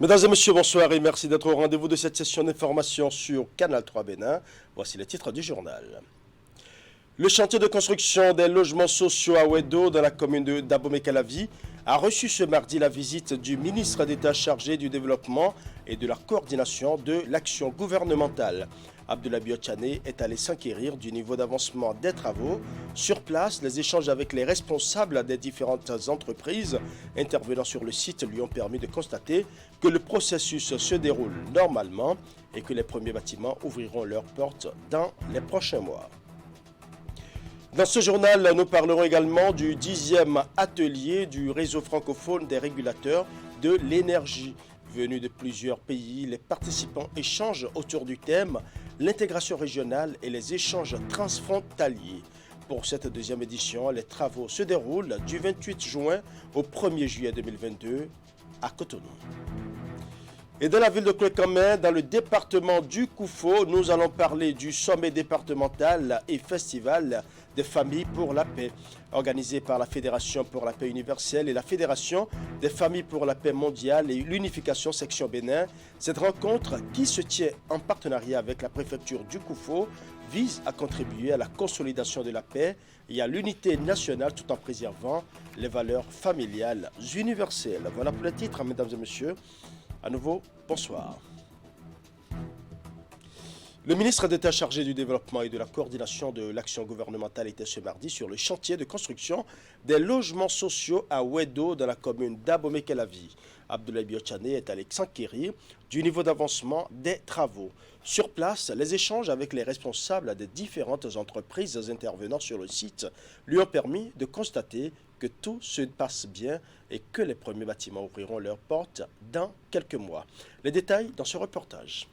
Mesdames et messieurs, bonsoir et merci d'être au rendez-vous de cette session d'information sur Canal 3 Bénin. Voici les titres du journal. Le chantier de construction des logements sociaux à Ouedo, dans la commune de Dabomey-Calavi, a reçu ce mardi la visite du ministre d'État chargé du développement et de la coordination de l'action gouvernementale. Abdoulaye Biotchane est allé s'enquérir du niveau d'avancement des travaux. Sur place, les échanges avec les responsables des différentes entreprises intervenant sur le site lui ont permis de constater que le processus se déroule normalement et que les premiers bâtiments ouvriront leurs portes dans les prochains mois. Dans ce journal, nous parlerons également du 10e atelier du réseau francophone des régulateurs de l'énergie. Venus de plusieurs pays, les participants échangent autour du thème « L'intégration régionale et les échanges transfrontaliers ». Pour cette deuxième édition, les travaux se déroulent du 28 juin au 1er juillet 2022 à Cotonou. Et dans la ville de Clé-Camin, dans le département du Koufo, nous allons parler du sommet départemental et festival des familles pour la paix, organisé par la Fédération pour la paix universelle et la Fédération des familles pour la paix mondiale et l'unification section Bénin. Cette rencontre, qui se tient en partenariat avec la préfecture du Koufo, vise à contribuer à la consolidation de la paix et à l'unité nationale tout en préservant les valeurs familiales universelles. Voilà pour les titres, mesdames et messieurs. À nouveau, bonsoir. Le ministre d'État chargé du développement et de la coordination de l'action gouvernementale était ce mardi sur le chantier de construction des logements sociaux à Ouedo dans la commune d'Abomey-Calavi. Abdoulaye Biotchane est allé s'enquérir du niveau d'avancement des travaux. Sur place, les échanges avec les responsables des différentes entreprises intervenant sur le site lui ont permis de constater que tout se passe bien et que les premiers bâtiments ouvriront leurs portes dans quelques mois. Les détails dans ce reportage.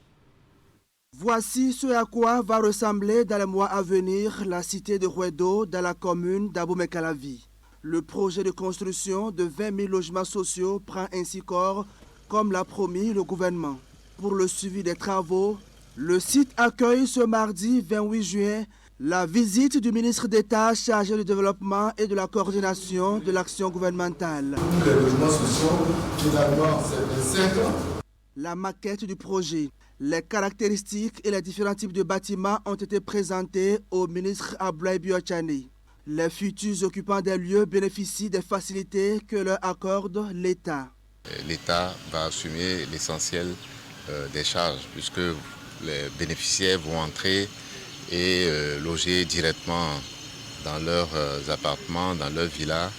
Voici ce à quoi va ressembler dans les mois à venir la cité de Ouedo dans la commune d'Abomey-Calavi. Le projet de construction de 20 000 logements sociaux prend ainsi corps, comme l'a promis le gouvernement. Pour le suivi des travaux, le site accueille ce mardi 28 juin la visite du ministre d'État chargé du développement et de la coordination de l'action gouvernementale. Les logements sociaux, finalement, c'est 25 ans. La maquette du projet, les caractéristiques et les différents types de bâtiments ont été présentés au ministre Abdoulaye Biotchane. Les futurs occupants des lieux bénéficient des facilités que leur accorde l'État. L'État va assumer l'essentiel des charges puisque les bénéficiaires vont entrer et loger directement dans leurs appartements, dans leurs villas,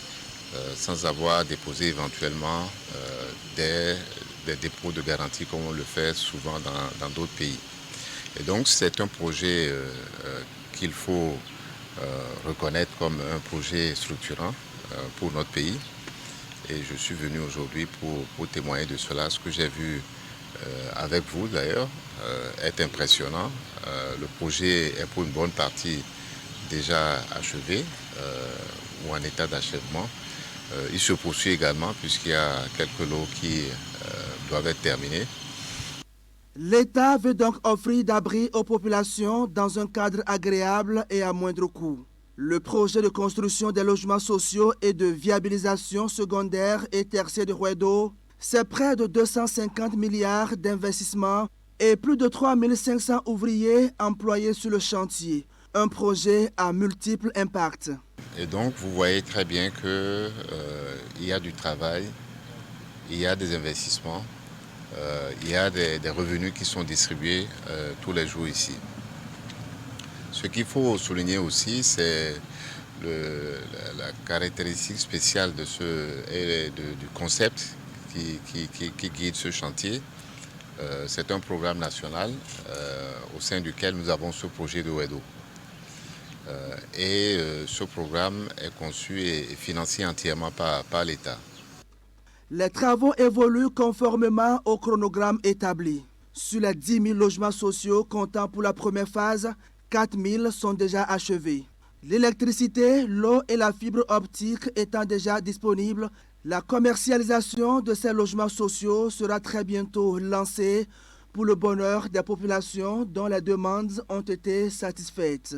sans avoir déposé éventuellement des dépôts de garantie comme on le fait souvent dans d'autres pays. Et donc c'est un projet qu'il faut reconnaître comme un projet structurant pour notre pays. Et je suis venu aujourd'hui pour témoigner de cela. Ce que j'ai vu avec vous d'ailleurs est impressionnant. Le projet est pour une bonne partie déjà achevé ou en état d'achèvement. Il se poursuit également puisqu'il y a quelques lots qui doivent être terminés. L'État veut donc offrir d'abri aux populations dans un cadre agréable et à moindre coût. Le projet de construction des logements sociaux et de viabilisation secondaire et tertiaire de Ouedo, c'est près de 250 milliards d'investissements et plus de 3500 ouvriers employés sur le chantier. Un projet à multiples impacts. Et donc vous voyez très bien qu'il y a du travail, il y a des investissements, il y a des revenus qui sont distribués tous les jours ici. Ce qu'il faut souligner aussi, c'est la caractéristique spéciale du concept qui guide ce chantier. C'est un programme national au sein duquel nous avons ce projet de Ouedo. Ce programme est conçu et financé entièrement par l'État. Les travaux évoluent conformément au chronogramme établi. Sur les 10 000 logements sociaux comptant pour la première phase, 4 000 sont déjà achevés. L'électricité, l'eau et la fibre optique étant déjà disponibles, la commercialisation de ces logements sociaux sera très bientôt lancée pour le bonheur des populations dont les demandes ont été satisfaites.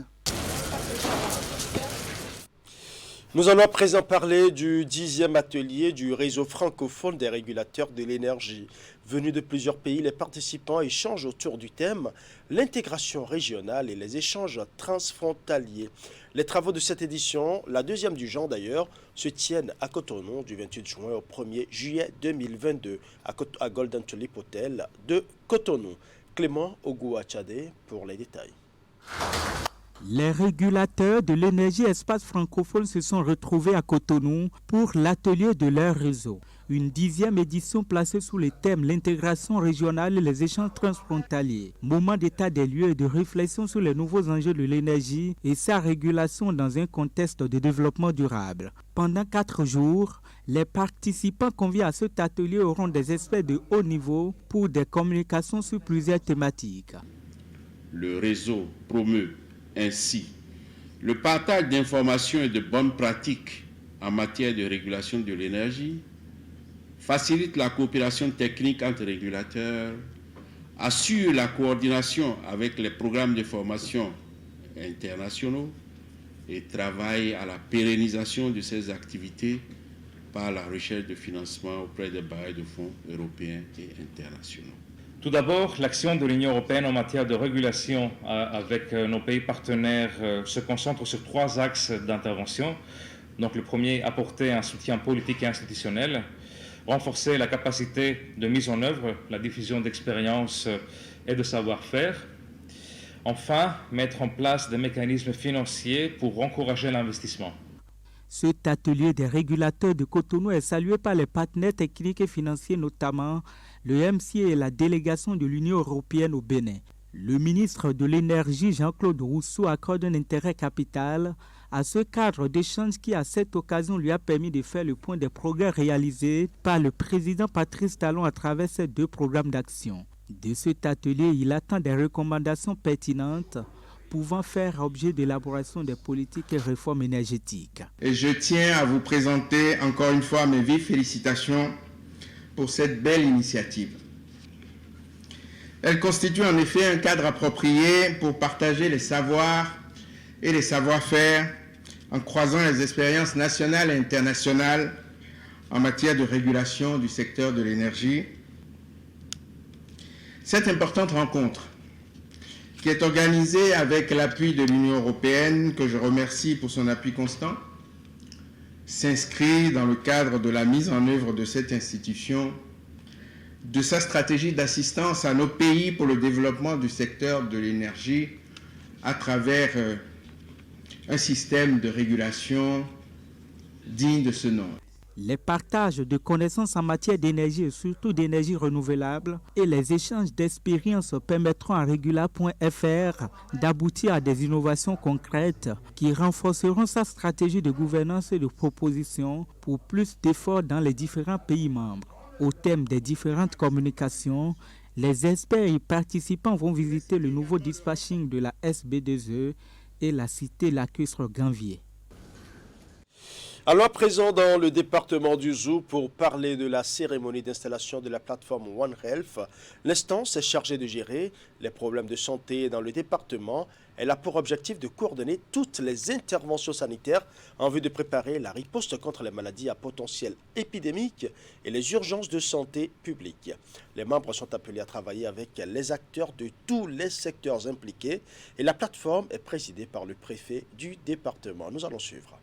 Nous allons à présent parler du 10e atelier du réseau francophone des régulateurs de l'énergie. Venus de plusieurs pays, les participants échangent autour du thème « L'intégration régionale et les échanges transfrontaliers ». Les travaux de cette édition, la deuxième du genre d'ailleurs, se tiennent à Cotonou du 28 juin au 1er juillet 2022 à Golden Tulip Hotel de Cotonou. Clément Ogouachade pour les détails. Les régulateurs de l'énergie espace francophone se sont retrouvés à Cotonou pour l'atelier de leur réseau. Une 10e édition placée sous le thème l'intégration régionale et les échanges transfrontaliers. Moment d'état des lieux et de réflexion sur les nouveaux enjeux de l'énergie et sa régulation dans un contexte de développement durable. Pendant 4 jours, les participants conviés à cet atelier auront des experts de haut niveau pour des communications sur plusieurs thématiques. Le réseau promeut ainsi le partage d'informations et de bonnes pratiques en matière de régulation de l'énergie, facilite la coopération technique entre régulateurs, assure la coordination avec les programmes de formation internationaux et travaille à la pérennisation de ces activités par la recherche de financement auprès des bailleurs de fonds européens et internationaux. Tout d'abord, l'action de l'Union européenne en matière de régulation avec nos pays partenaires se concentre sur 3 axes d'intervention. Donc le premier, apporter un soutien politique et institutionnel, renforcer la capacité de mise en œuvre, la diffusion d'expériences et de savoir-faire. Enfin, mettre en place des mécanismes financiers pour encourager l'investissement. Cet atelier des régulateurs de Cotonou est salué par les partenaires techniques et financiers, notamment le MCA et la délégation de l'Union européenne au Bénin. Le ministre de l'Énergie, Jean-Claude Rousseau, accorde un intérêt capital à ce cadre d'échange qui, à cette occasion, lui a permis de faire le point des progrès réalisés par le président Patrice Talon à travers ces 2 programmes d'action. De cet atelier, il attend des recommandations pertinentes pouvant faire objet d'élaboration des politiques et réformes énergétiques. Et je tiens à vous présenter encore une fois mes vives félicitations pour cette belle initiative. Elle constitue en effet un cadre approprié pour partager les savoirs et les savoir-faire en croisant les expériences nationales et internationales en matière de régulation du secteur de l'énergie. Cette importante rencontre, qui est organisée avec l'appui de l'Union européenne, que je remercie pour son appui constant, s'inscrit dans le cadre de la mise en œuvre de cette institution, de sa stratégie d'assistance à nos pays pour le développement du secteur de l'énergie à travers un système de régulation digne de ce nom. Les partages de connaissances en matière d'énergie et surtout d'énergie renouvelable et les échanges d'expériences permettront à Regula.fr d'aboutir à des innovations concrètes qui renforceront sa stratégie de gouvernance et de proposition pour plus d'efforts dans les différents pays membres. Au thème des différentes communications, les experts et participants vont visiter le nouveau dispatching de la SB2E et la cité lacustre Ganvier. Alors à présent dans le département du Zou pour parler de la cérémonie d'installation de la plateforme One Health. L'instance est chargée de gérer les problèmes de santé dans le département. Elle a pour objectif de coordonner toutes les interventions sanitaires en vue de préparer la riposte contre les maladies à potentiel épidémique et les urgences de santé publique. Les membres sont appelés à travailler avec les acteurs de tous les secteurs impliqués et la plateforme est présidée par le préfet du département. Nous allons suivre.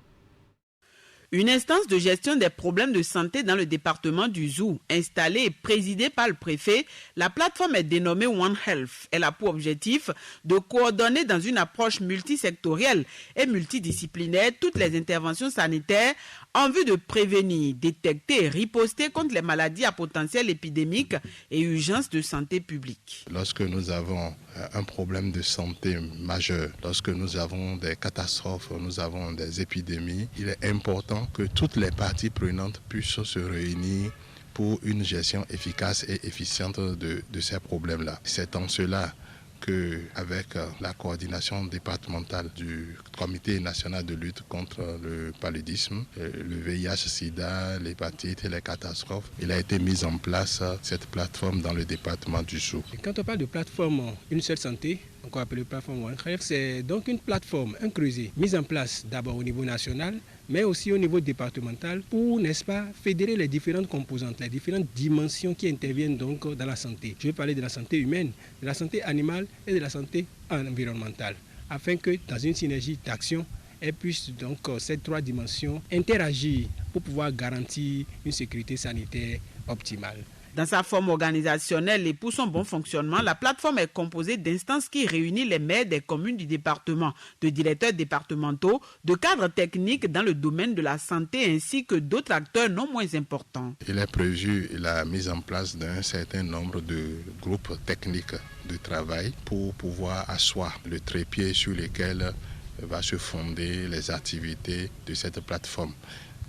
Une instance de gestion des problèmes de santé dans le département du Zou, installée et présidée par le préfet, la plateforme est dénommée One Health. Elle a pour objectif de coordonner dans une approche multisectorielle et multidisciplinaire toutes les interventions sanitaires en vue de prévenir, détecter et riposter contre les maladies à potentiel épidémique et urgences de santé publique. Lorsque nous avons un problème de santé majeur, lorsque nous avons des catastrophes, nous avons des épidémies, il est important que toutes les parties prenantes puissent se réunir pour une gestion efficace et efficiente de ces problèmes-là. C'est en cela qu'avec la coordination départementale du Comité national de lutte contre le paludisme, le VIH-Sida, l'hépatite et les catastrophes, il a été mis en place cette plateforme dans le département du Zou. Quand on parle de plateforme Une seule santé, encore appelée plateforme One Health, c'est donc une plateforme, un creuset, mise en place d'abord au niveau national, mais aussi au niveau départemental pour, n'est-ce pas, fédérer les différentes composantes, les différentes dimensions qui interviennent donc dans la santé. Je vais parler de la santé humaine, de la santé animale et de la santé environnementale, afin que dans une synergie d'action, elles puissent donc ces trois dimensions interagir pour pouvoir garantir une sécurité sanitaire optimale. Dans sa forme organisationnelle et pour son bon fonctionnement, la plateforme est composée d'instances qui réunissent les maires des communes du département, de directeurs départementaux, de cadres techniques dans le domaine de la santé ainsi que d'autres acteurs non moins importants. Il est prévu la mise en place d'un certain nombre de groupes techniques de travail pour pouvoir asseoir le trépied sur lequel va se fonder les activités de cette plateforme.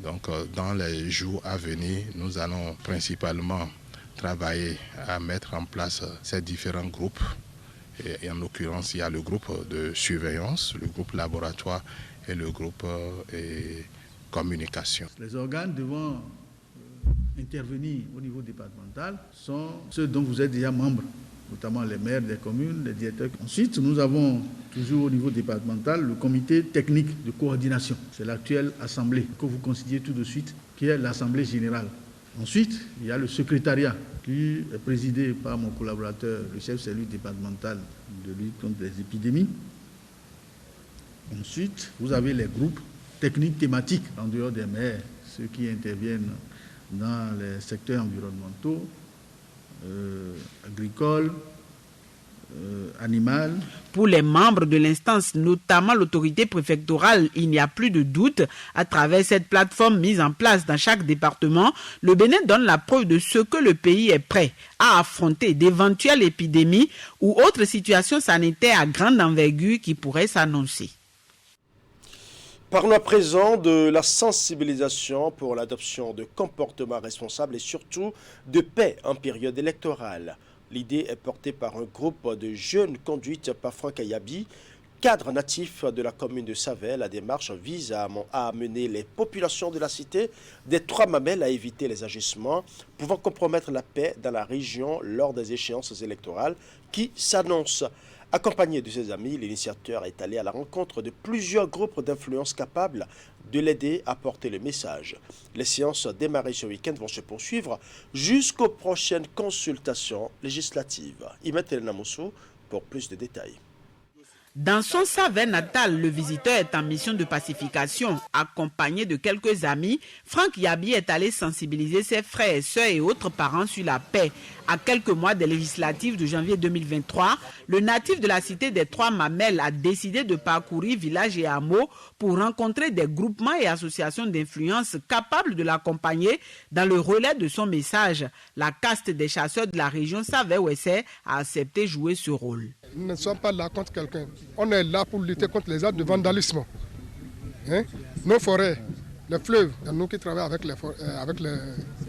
Donc, dans les jours à venir, nous allons principalement travailler à mettre en place ces différents groupes. Et en l'occurrence, il y a le groupe de surveillance, le groupe laboratoire et le groupe communication. Les organes devant intervenir au niveau départemental sont ceux dont vous êtes déjà membres, notamment les maires des communes, les directeurs. Ensuite, nous avons toujours au niveau départemental le comité technique de coordination. C'est l'actuelle assemblée que vous considérez tout de suite, qui est l'assemblée générale. Ensuite, il y a le secrétariat qui est présidé par mon collaborateur, le chef service départemental de lutte contre les épidémies. Ensuite, vous avez les groupes techniques thématiques en dehors des maires, ceux qui interviennent dans les secteurs environnementaux, agricoles, animal. Pour les membres de l'instance, notamment l'autorité préfectorale, il n'y a plus de doute. À travers cette plateforme mise en place dans chaque département, le Bénin donne la preuve de ce que le pays est prêt à affronter d'éventuelles épidémies ou autres situations sanitaires à grande envergure qui pourraient s'annoncer. Parlons à présent de la sensibilisation pour l'adoption de comportements responsables et surtout de paix en période électorale. L'idée est portée par un groupe de jeunes conduite par Franck Yabi, cadre natif de la commune de Savet. La démarche vise à amener les populations de la cité des Trois Mamelles à éviter les agissements pouvant compromettre la paix dans la région lors des échéances électorales qui s'annoncent. Accompagné de ses amis, l'initiateur est allé à la rencontre de plusieurs groupes d'influence capables de l'aider à porter le message. Les séances démarrées ce week-end vont se poursuivre jusqu'aux prochaines consultations législatives. Imet Elena Moussou pour plus de détails. Dans son Savet natal, le visiteur est en mission de pacification. Accompagné de quelques amis, Franck Yabi est allé sensibiliser ses frères, sœurs et autres parents sur la paix. À quelques mois des législatives de janvier 2023, le natif de la cité des Trois Mamelles a décidé de parcourir villages et hameaux pour rencontrer des groupements et associations d'influence capables de l'accompagner dans le relais de son message. La caste des chasseurs de la région Savet-Ouessé a accepté jouer ce rôle. Nous ne sommes pas là contre quelqu'un. On est là pour lutter contre les actes de vandalisme. Nos forêts, les fleuves, nous qui travaillons avec les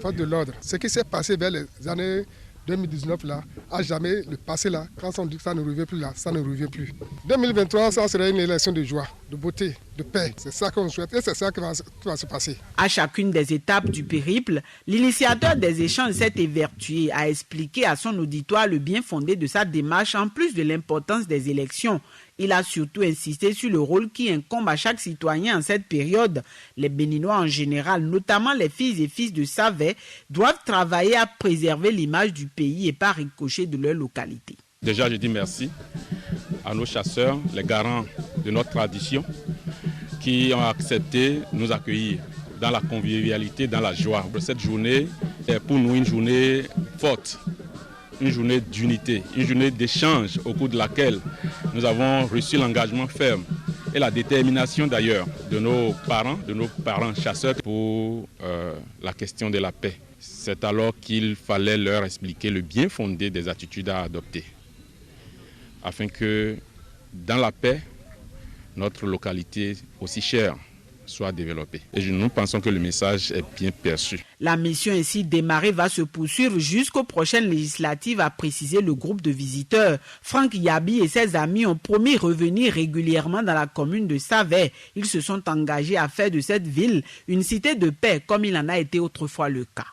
forces de l'ordre. Ce qui s'est passé vers les années 2019 là, à jamais le passé là, quand on dit que ça ne revient plus là, ça ne revient plus. 2023, ça serait une élection de joie, de beauté, de paix. C'est ça qu'on souhaite et c'est ça qui va se passer. À chacune des étapes du périple, l'initiateur des échanges s'est évertué à expliquer à son auditoire le bien fondé de sa démarche en plus de l'importance des élections. Il a surtout insisté sur le rôle qui incombe à chaque citoyen en cette période. Les Béninois en général, notamment les filles et fils de Savet, doivent travailler à préserver l'image du pays et pas ricocher de leur localité. Déjà, je dis merci à nos chasseurs, les garants de notre tradition, qui ont accepté de nous accueillir dans la convivialité, dans la joie. Cette journée est pour nous une journée forte. Une journée d'unité, une journée d'échange au cours de laquelle nous avons reçu l'engagement ferme et la détermination d'ailleurs de nos parents chasseurs pour la question de la paix. C'est alors qu'il fallait leur expliquer le bien fondé des attitudes à adopter afin que dans la paix, notre localité aussi chère soit développée. Et nous pensons que le message est bien perçu. La mission ainsi démarrée va se poursuivre jusqu'aux prochaines législatives, a précisé le groupe de visiteurs. Franck Yabi et ses amis ont promis revenir régulièrement dans la commune de Savet. Ils se sont engagés à faire de cette ville une cité de paix comme il en a été autrefois le cas.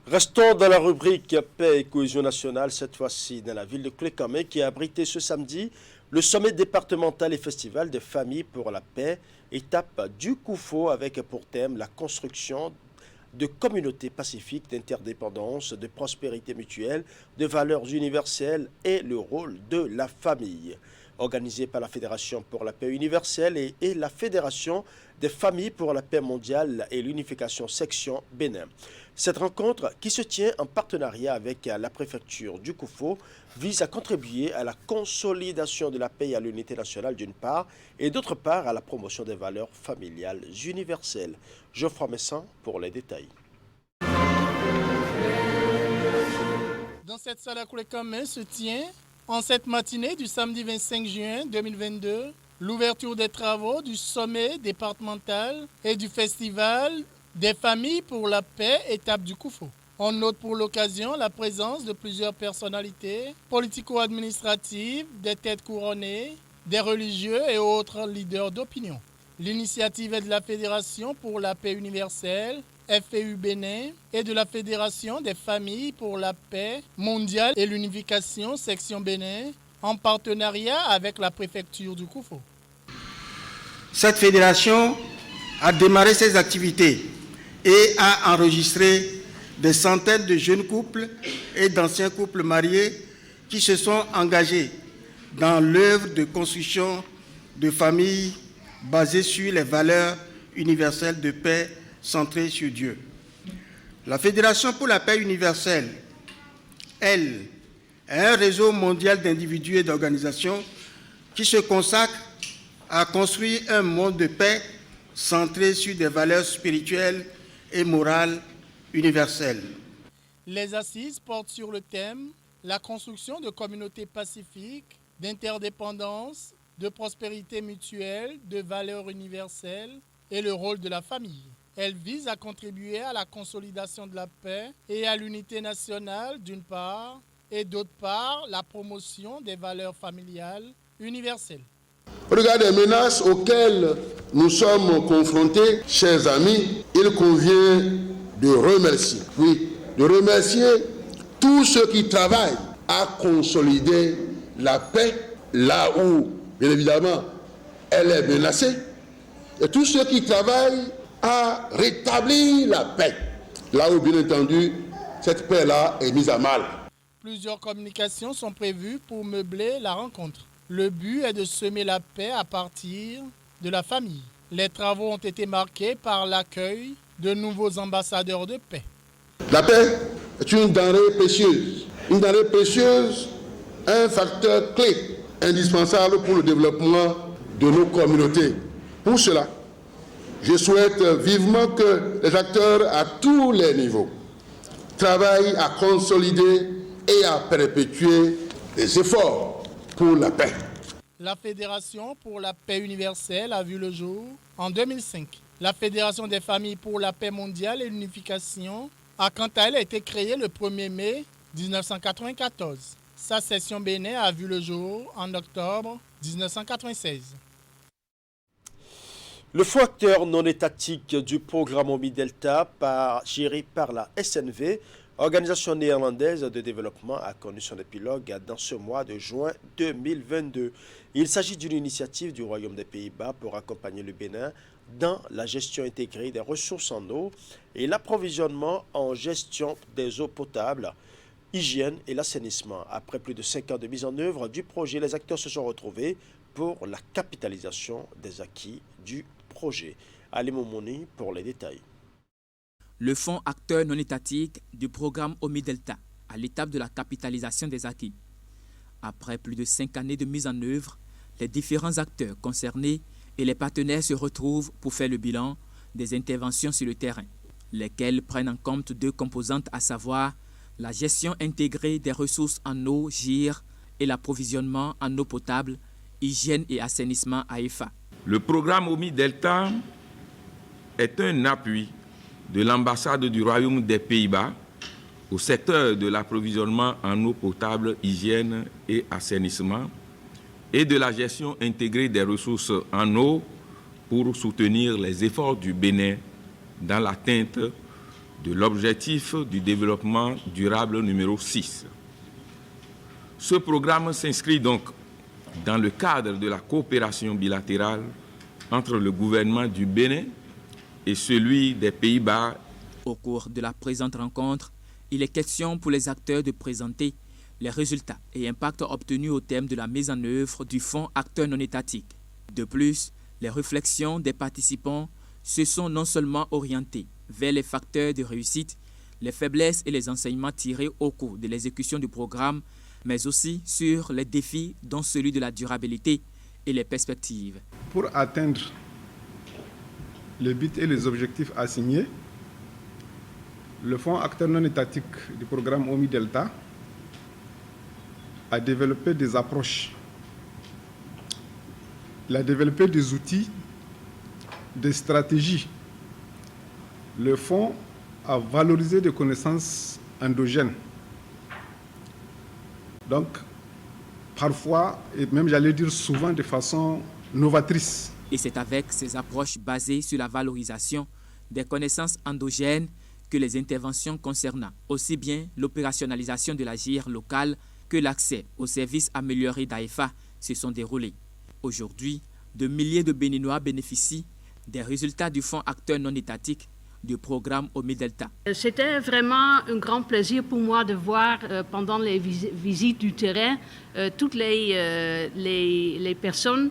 Restons dans la rubrique paix et cohésion nationale, cette fois-ci dans la ville de Clécamé qui a abrité ce samedi Le sommet départemental et festival des familles pour la paix, étape du Koufo avec pour thème la construction de communautés pacifiques, d'interdépendance, de prospérité mutuelle, de valeurs universelles et le rôle de la famille. Organisé par la Fédération pour la paix universelle et la Fédération des familles pour la paix mondiale et l'unification section Bénin. Cette rencontre, qui se tient en partenariat avec la préfecture du Koufo, vise à contribuer à la consolidation de la paix et à l'unité nationale d'une part, et d'autre part à la promotion des valeurs familiales universelles. Geoffroy Messan pour les détails. Dans cette salle à Koulekamé se tient, en cette matinée du samedi 25 juin 2022, l'ouverture des travaux du sommet départemental et du festival des familles pour la paix, étape du Koufo. On note pour l'occasion la présence de plusieurs personnalités politico-administratives, des têtes couronnées, des religieux et autres leaders d'opinion. L'initiative est de la Fédération pour la paix universelle, FPU Bénin, et de la Fédération des familles pour la paix mondiale et l'unification section Bénin, en partenariat avec la préfecture du Koufo. Cette fédération a démarré ses activités et a enregistré des centaines de jeunes couples et d'anciens couples mariés qui se sont engagés dans l'œuvre de construction de familles basées sur les valeurs universelles de paix centrées sur Dieu. La Fédération pour la paix universelle, elle, est un réseau mondial d'individus et d'organisations qui se consacre à construire un monde de paix centré sur des valeurs spirituelles et morales universelles. Les assises portent sur le thème « La construction de communautés pacifiques, d'interdépendance, de prospérité mutuelle, de valeurs universelles et le rôle de la famille ». Elle vise à contribuer à la consolidation de la paix et à l'unité nationale d'une part, et d'autre part, la promotion des valeurs familiales universelles. Regardez les menaces auxquelles nous sommes confrontés, chers amis, il convient de remercier, de remercier tous ceux qui travaillent à consolider la paix là où, bien évidemment, elle est menacée, et tous ceux qui travaillent à rétablir la paix là où, bien entendu, cette paix-là est mise à mal. Plusieurs communications sont prévues pour meubler la rencontre. Le but est de semer la paix à partir de la famille. Les travaux ont été marqués par l'accueil de nouveaux ambassadeurs de paix. La paix est une denrée précieuse. Une denrée précieuse, un facteur clé, indispensable pour le développement de nos communautés. Pour cela, je souhaite vivement que les acteurs à tous les niveaux travaillent à consolider et à perpétuer les efforts pour la paix. La Fédération pour la paix universelle a vu le jour en 2005. La Fédération des familles pour la paix mondiale et l'unification a quant à elle été créée le 1er mai 1994. Sa session Bénin a vu le jour en octobre 1996. Le fonds acteur non étatique du programme OMI Delta, géré par la SNV, Organisation néerlandaise de développement, a connu son épilogue dans ce mois de juin 2022. Il s'agit d'une initiative du Royaume des Pays-Bas pour accompagner le Bénin dans la gestion intégrée des ressources en eau et l'approvisionnement en gestion des eaux potables, hygiène et l'assainissement. Après plus de 5 ans de mise en œuvre du projet, les acteurs se sont retrouvés pour la capitalisation des acquis du projet. Ali Momoni pour les détails. Le fonds acteur non étatique du programme OMI Delta à l'étape de la capitalisation des acquis. Après plus de 5 années de mise en œuvre, les différents acteurs concernés et les partenaires se retrouvent pour faire le bilan des interventions sur le terrain, lesquelles prennent en compte 2 composantes, à savoir la gestion intégrée des ressources en eau, GIR, et l'approvisionnement en eau potable, hygiène et assainissement, AEFA. Le programme OMI Delta est un appui de l'ambassade du Royaume des Pays-Bas au secteur de l'approvisionnement en eau potable, hygiène et assainissement et de la gestion intégrée des ressources en eau pour soutenir les efforts du Bénin dans l'atteinte de l'objectif du développement durable numéro 6. Ce programme s'inscrit donc dans le cadre de la coopération bilatérale entre le gouvernement du Bénin et celui des Pays-Bas. Au cours de la présente rencontre, il est question pour les acteurs de présenter les résultats et impacts obtenus au terme de la mise en œuvre du fonds acteurs non étatiques. De plus, les réflexions des participants se sont non seulement orientées vers les facteurs de réussite, les faiblesses et les enseignements tirés au cours de l'exécution du programme, mais aussi sur les défis dont celui de la durabilité et les perspectives. Pour atteindre les buts et les objectifs assignés, le Fonds acteur non étatique du programme OMI Delta a développé des approches. Il a développé des outils, des stratégies. Le Fonds a valorisé des connaissances endogènes. Donc, parfois, et même j'allais dire souvent de façon novatrice. Et c'est avec ces approches basées sur la valorisation des connaissances endogènes que les interventions concernant aussi bien l'opérationnalisation de l'agir local que l'accès aux services améliorés d'AEFA se sont déroulées. Aujourd'hui, de milliers de Béninois bénéficient des résultats du Fonds acteur non étatique du programme OMI Delta. C'était vraiment un grand plaisir pour moi de voir pendant les visites du terrain toutes les personnes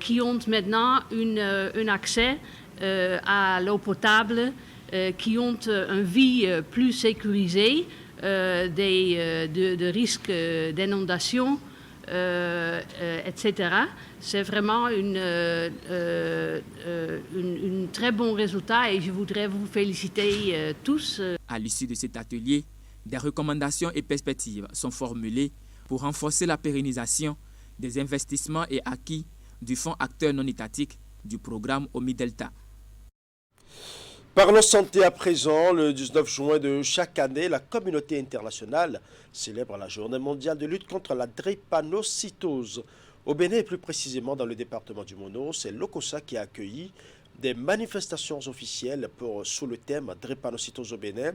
qui ont maintenant un accès à l'eau potable, qui ont une vie plus sécurisée, de risques d'inondation, etc. C'est vraiment un très bon résultat et je voudrais vous féliciter tous. À l'issue de cet atelier, des recommandations et perspectives sont formulées pour renforcer la pérennisation des investissements et acquis du Fonds acteur non étatique du programme OMI Delta. Parlons santé à présent. Le 19 juin de chaque année, la communauté internationale célèbre la journée mondiale de lutte contre la drépanocytose. Au Bénin, et plus précisément dans le département du Mono, c'est l'OCOSA qui a accueilli des manifestations officielles sous le thème drépanocytose au Bénin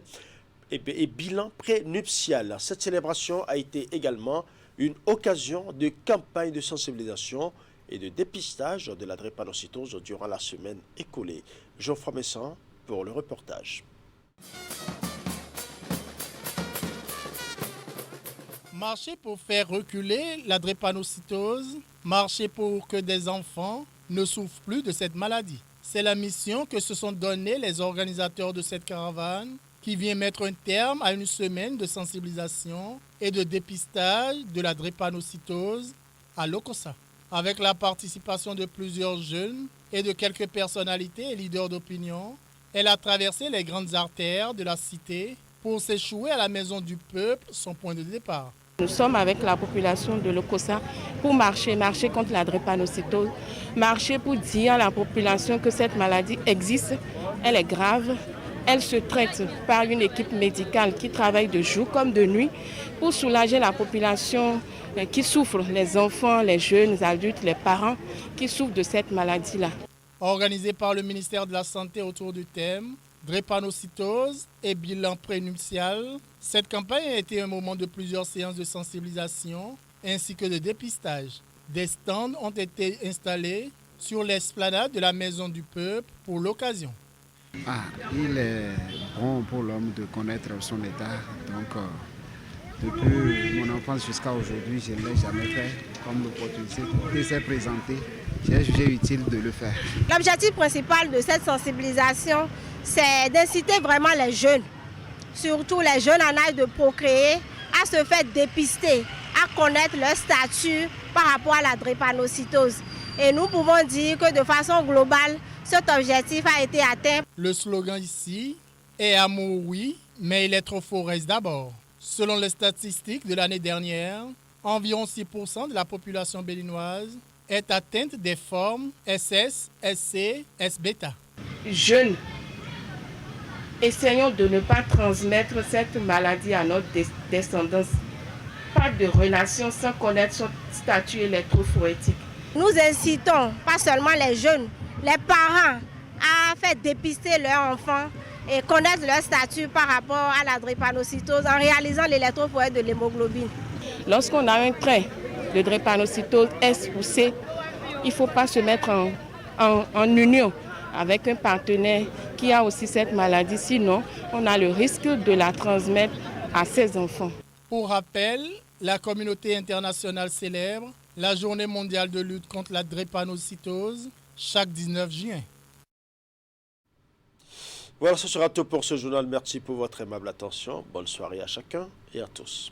et bilan prénuptial. Cette célébration a été également une occasion de campagne de sensibilisation et de dépistage de la drépanocytose durant la semaine écoulée. Geoffroy Messan pour le reportage. Marcher pour faire reculer la drépanocytose, marcher pour que des enfants ne souffrent plus de cette maladie. C'est la mission que se sont donnés les organisateurs de cette caravane qui vient mettre un terme à une semaine de sensibilisation et de dépistage de la drépanocytose à l'OCOSA. Avec la participation de plusieurs jeunes et de quelques personnalités et leaders d'opinion, elle a traversé les grandes artères de la cité pour s'échouer à la maison du peuple, son point de départ. Nous sommes avec la population de l'OCOSA pour marcher contre la drépanocytose, marcher pour dire à la population que cette maladie existe, elle est grave, elle se traite par une équipe médicale qui travaille de jour comme de nuit pour soulager la population qui souffre, les enfants, les jeunes adultes, les parents qui souffrent de cette maladie-là. Organisée par le ministère de la Santé autour du thème drépanocytose et bilan prénuptial, cette campagne a été un moment de plusieurs séances de sensibilisation ainsi que de dépistage. Des stands ont été installés sur l'esplanade de la Maison du Peuple pour l'occasion. Il est bon pour l'homme de connaître son état. Donc, depuis mon enfance jusqu'à aujourd'hui, je ne l'ai jamais fait. Comme l'opportunité s'est présentée, j'ai jugé utile de le faire. L'objectif principal de cette sensibilisation, c'est d'inciter vraiment les jeunes, surtout les jeunes en âge de procréer, à se faire dépister, à connaître leur statut par rapport à la drépanocytose. Et nous pouvons dire que de façon globale, cet objectif a été atteint. Le slogan ici est « Amour oui, mais électrophorèse d'abord ». Selon les statistiques de l'année dernière, environ 6% de la population béninoise est atteinte des formes SS, SC, S-bêta. Jeunes, essayons de ne pas transmettre cette maladie à notre descendance. Pas de relation sans connaître son statut électrophorétique. Nous incitons, pas seulement les jeunes, les parents à faire dépister leurs enfants et connaître leur statut par rapport à la drépanocytose en réalisant l'électrophorèse de l'hémoglobine. Lorsqu'on a un trait de drépanocytose S ou C, il ne faut pas se mettre en union avec un partenaire qui a aussi cette maladie, sinon on a le risque de la transmettre à ses enfants. Pour rappel, la communauté internationale célèbre la Journée mondiale de lutte contre la drépanocytose chaque 19 juin. Voilà, ce sera tout pour ce journal. Merci pour votre aimable attention. Bonne soirée à chacun et à tous.